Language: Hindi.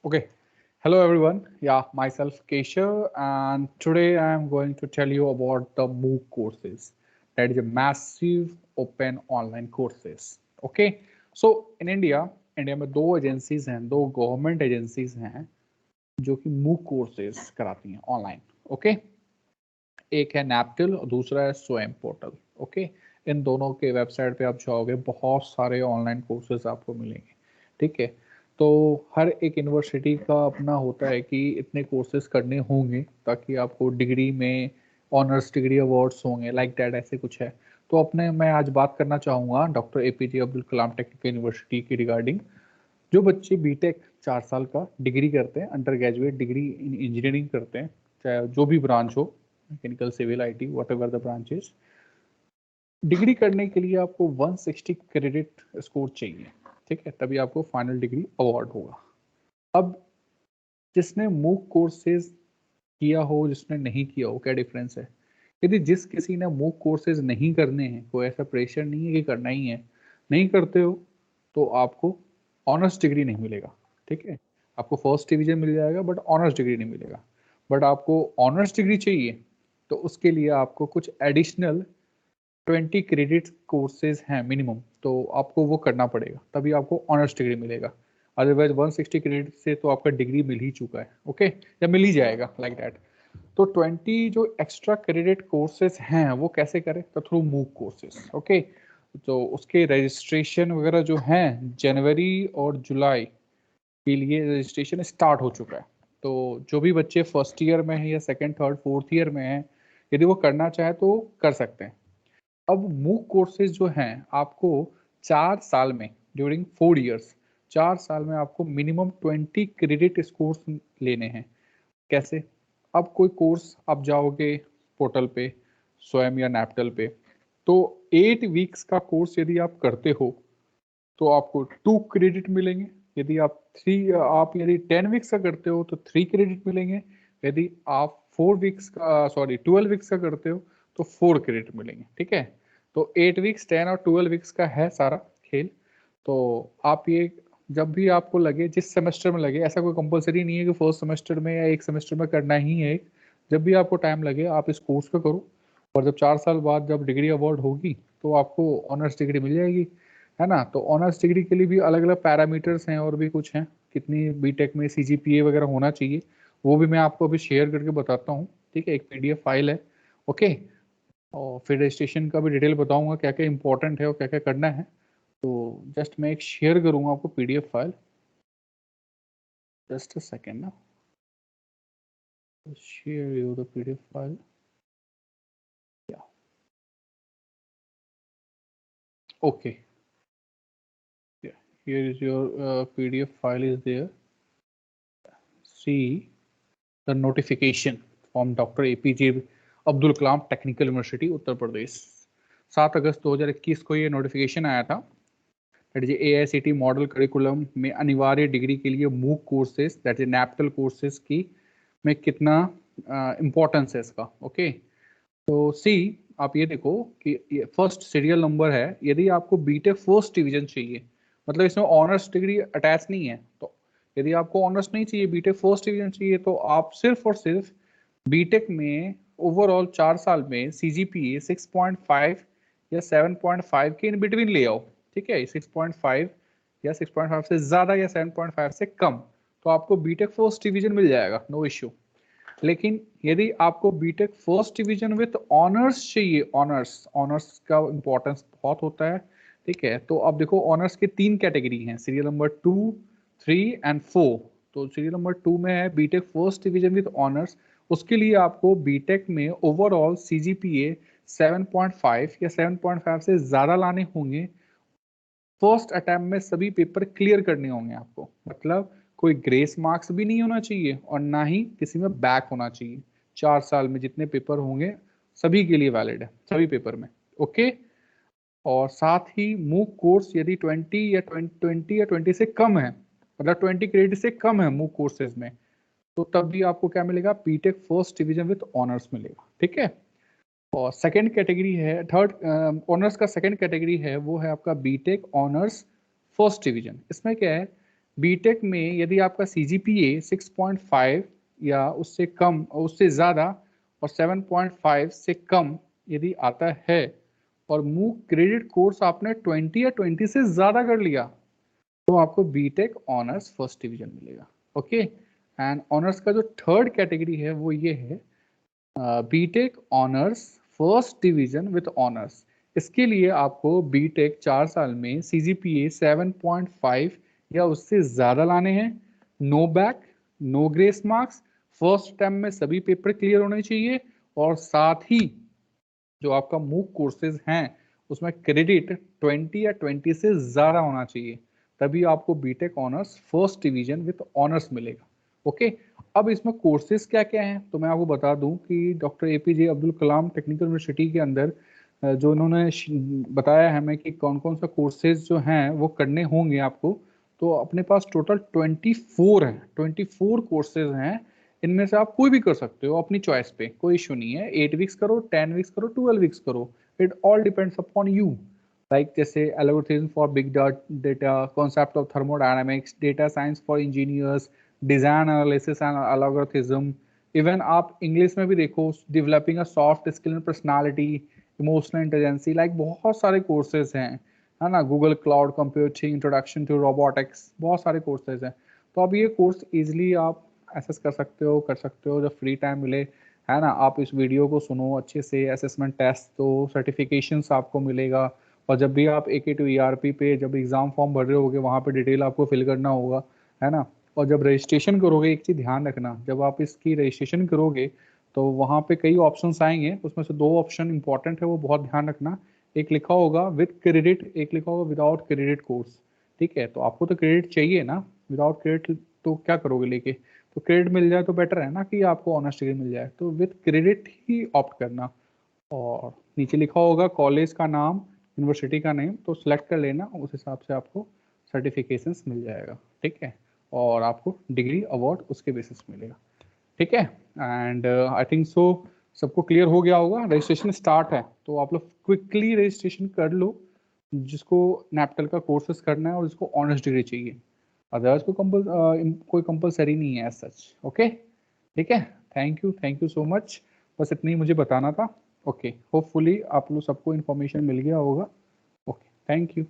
Okay, hello everyone. Yeah, myself Keshav, and today I am going to tell you about the MOOC courses. That is a massive open online courses. Okay, so in India में दो एजेंसीज हैं, दो गवर्नमेंट एजेंसीज हैं जो कि MOOC कोर्सेज कराती हैं ऑनलाइन. ओके, एक है नैपटिल और दूसरा है स्वयं पोर्टल. ओके, इन दोनों के वेबसाइट पे आप जाओगे बहुत सारे ऑनलाइन कोर्सेज आपको मिलेंगे. ठीक है, तो हर एक यूनिवर्सिटी का अपना होता है कि इतने कोर्सेज करने होंगे ताकि आपको डिग्री में ऑनर्स डिग्री अवार्ड्स होंगे लाइक दैट, ऐसे कुछ है. तो अपने मैं आज बात करना चाहूँगा doctor APJ Abdul Kalam technical university की रिगार्डिंग. जो बच्चे बीटेक 4 साल का डिग्री करते हैं, undergraduate degree in engineering करते हैं, चाहे जो भी ब्रांच हो, mechanical, civil, IT, whatever the branches, degree करने के लिए आपको 160 क्रेडिट स्कोर चाहिए. ठीक है, तभी आपको फाइनल डिग्री अवार्ड होगा. अब जिसने मूक कोर्सेज किया हो, जिसने नहीं किया हो, क्या डिफरेंस है? यदि जिस किसी ने मूक कोर्सेज नहीं करने हैं, कोई ऐसा प्रेशर नहीं है कि करना ही है, नहीं करते हो तो आपको ऑनर्स डिग्री नहीं मिलेगा. ठीक है, आपको फर्स्ट डिवीजन मिल जाएगा बट ऑनर्स डिग्री नहीं मिलेगा. बट आपको ऑनर्स डिग्री चाहिए तो उसके लिए आपको कुछ एडिशनल 20 क्रेडिट कोर्सेज हैं मिनिमम, तो आपको वो करना पड़ेगा, तभी आपको ऑनर्स डिग्री मिलेगा. अदरवाइज 160 क्रेडिट से तो आपका डिग्री मिल ही चुका है. ओके, या मिल ही जाएगा लाइक दैट. तो 20 जो एक्स्ट्रा क्रेडिट कोर्सेज हैं वो कैसे करें? तो थ्रू मूक कोर्सेज. ओके, तो उसके रजिस्ट्रेशन वगैरह जो हैं जनवरी और जुलाई के लिए रजिस्ट्रेशन स्टार्ट हो चुका है. तो जो भी बच्चे फर्स्ट ईयर में हैं या सेकेंड थर्ड फोर्थ ईयर में हैं, यदि वो करना चाहे तो कर सकते हैं. अब मूक कोर्सेज जो हैं आपको 4 साल में, ड्यूरिंग 4 ईयर्स, 4 साल में आपको मिनिमम 20 क्रेडिट स्कोर्स लेने हैं. कैसे? अब कोई कोर्स आप जाओगे पोर्टल पे, स्वयं या नैपटल पे, तो 8 वीक्स का कोर्स यदि आप करते हो तो आपको 2 क्रेडिट मिलेंगे. यदि आप यदि 10 वीक्स का करते हो तो 3 क्रेडिट मिलेंगे. यदि आप 12 वीक्स का करते हो तो 4 क्रेडिट मिलेंगे. ठीक है, तो 8 वीक्स, 10 और 12 वीक्स का है सारा खेल. तो आप ये जब भी आपको लगे, जिस सेमेस्टर में लगे, ऐसा कोई कंपलसरी नहीं है कि फर्स्ट सेमेस्टर में या एक सेमेस्टर में करना ही है. जब भी आपको टाइम लगे आप इस कोर्स को करो, और जब 4 साल बाद जब डिग्री अवार्ड होगी तो आपको ऑनर्स डिग्री मिल जाएगी, है ना. तो ऑनर्स डिग्री के लिए भी अलग अलग पैरामीटर्स हैं और भी कुछ हैं, कितनी बीटेक में सीजीपीए वगैरह होना चाहिए, वो भी मैं आपको अभी शेयर करके बताता हूँ. ठीक है, एक पीडीएफ फाइल है. ओके, और फिर रजिस्ट्रेशन का भी डिटेल बताऊंगा, क्या क्या इंपॉर्टेंट है और क्या क्या करना है. तो जस्ट मैं एक शेयर करूंगा आपको PDF file. Just a second ना, share you the PDF file. या okay, here is your pdf file is there. See the notification from Dr. APJ Abdul Kalam technical university Uttar Pradesh. 7 अगस्त 2021 को ये नोटिफिकेशन आया था. That is AICTE model curriculum में अनिवार्य डिग्री के लिए MOOC courses, that is NPTEL courses की में कितना इम्पोर्टेंस है इसका. ओके, तो सी आप ये देखो कि फर्स्ट सीरियल नंबर है. यदि आपको बीटेक फर्स्ट डिवीजन चाहिए, मतलब इसमें ऑनर्स डिग्री अटैच नहीं है, तो यदि आपको ऑनर्स नहीं चाहिए, बीटेक फर्स्ट डिवीजन चाहिए, तो आप सिर्फ और सिर्फ बीटेक में ओवरऑल 4 साल में सीजीपीए 6.5 या 7.5 के इन बिटवीन ले आओ. ठीक है, 6.5 या 6.5 से ज़्यादा या 7.5 से कम, तो आपको बीटेक फर्स्ट डिवीजन मिल जाएगा, नो इश्यू. लेकिन यदि आपको BTech first division with honours चाहिए, ऑनर्स ऑनर्स का इंपॉर्टेंस बहुत होता है. ठीक है, तो अब देखो ऑनर्स के 3 कैटेगरी हैं, सीरियल नंबर 2, 3 एंड 4. तो सीरियल नंबर 2 में है BTech first division with honours. उसके लिए आपको बीटेक में ओवरऑल सीजीपीए 7.5 या 7.5 से ज़्यादा लाने होंगे. फर्स्ट अटेम्प्ट में सभी पेपर क्लियर करने होंगे आपको, मतलब कोई ग्रेस मार्क्स भी नहीं होना चाहिए और ना ही किसी में बैक होना चाहिए. 4 साल में जितने पेपर होंगे सभी के लिए वैलिड है, सभी पेपर में. ओके, और साथ ही मूक कोर्स यदि 20 से कम है, मतलब 20 क्रेडिट से कम है मूक कोर्सेज में, तो तब भी आपको क्या मिलेगा? BTech first division with honours मिलेगा. ठीक है, और सेकंड कैटेगरी है, थर्ड ऑनर्स का सेकंड कैटेगरी है, वो है आपका बीटेक ऑनर्स फर्स्ट डिवीजन. इसमें क्या है, बीटेक में यदि आपका CGPA 6.5 या उससे कम और उससे ज़्यादा और 7.5 से कम यदि आता है और मूक क्रेडिट कोर्स आपने 20 या 20 से ज़्यादा कर लिया तो आपको बीटेक ऑनर्स फर्स्ट डिवीजन मिलेगा। ओके, एंड ऑनर्स का जो थर्ड कैटेगरी है वो ये है BTech honours first division with honours. इसके लिए आपको बीटेक 4 साल में CGPA 7.5 या उससे ज़्यादा लाने हैं, no back, no grace marks, first attempt में सभी पेपर क्लियर होने चाहिए, और साथ ही जो आपका मूक कोर्सेज हैं उसमें क्रेडिट 20 या 20 से ज़्यादा होना चाहिए, तभी आपको BTech honours first division with honours मिलेगा। ओके, अब इसमें कोर्सेज क्या क्या हैं तो मैं आपको बता दूं कि doctor APJ Abdul Kalam technical university के अंदर जो इन्होंने बताया है हमें कि कौन कौन सा कोर्सेज जो हैं वो करने होंगे आपको, तो अपने पास टोटल 24 हैं, 24 कोर्सेज हैं। इनमें से आप कोई भी कर सकते हो अपनी चॉइस पे, कोई इशू नहीं है। 8 वीक्स करो, 10 वीक्स करो, 12 वीक्स करो, it all depends upon you. Like जैसे algorithm for big data, concept of thermodynamics, data science for engineers, design analysis and algorithm. Even आप इंग्लिश में भी देखो, developing a soft skill and personality, emotional intelligence, like बहुत सारे कोर्सेज हैं, है ना। Google cloud computing, introduction to robotics, बहुत सारे कोर्सेज हैं। तो अब ये कोर्स इजीली आप एसेस कर सकते हो जब फ्री टाइम मिले, है ना। आप इस वीडियो को सुनो अच्छे से, असेसमेंट टेस्ट दो, सर्टिफिकेशंस आपको मिलेगा, और जब भी आप AK2 ERP पे जब एग्ज़ाम फॉर्म भर रहे होगे वहाँ पे डिटेल आपको फिल करना होगा, है ना। और जब रजिस्ट्रेशन करोगे, एक चीज़ ध्यान रखना, जब आप इसकी रजिस्ट्रेशन करोगे तो वहाँ पे कई ऑप्शंस आएंगे, उसमें से 2 ऑप्शन इंपॉर्टेंट है, वो बहुत ध्यान रखना। एक लिखा होगा विद क्रेडिट, एक लिखा होगा विदाउट क्रेडिट कोर्स। ठीक है, तो आपको तो क्रेडिट चाहिए ना, विदाउट क्रेडिट तो क्या करोगे लेके। तो क्रेडिट मिल जाए तो बेटर है ना, कि आपको ऑनर्स डिग्री मिल जाए, तो विद क्रेडिट ही ऑप्ट करना। और नीचे लिखा होगा कॉलेज का नाम, यूनिवर्सिटी का नेम, तो सिलेक्ट कर लेना, उस हिसाब से आपको सर्टिफिकेशंस मिल जाएगा। ठीक है, और आपको डिग्री अवार्ड उसके बेसिस मिलेगा। ठीक है, एंड आई थिंक सो सबको क्लियर हो गया होगा। रजिस्ट्रेशन स्टार्ट है तो आप लोग क्विकली रजिस्ट्रेशन कर लो, जिसको नैप्टल का कोर्सेज करना है और जिसको ऑनर्स डिग्री चाहिए। अदरवाइज कोई कंपलसरी नहीं है एज सच। ओके, ठीक है, थैंक यू सो मच। बस इतनी मुझे बताना था। ओके, होपफुली आप लोग सबको इन्फॉर्मेशन मिल गया होगा। Okay, thank you.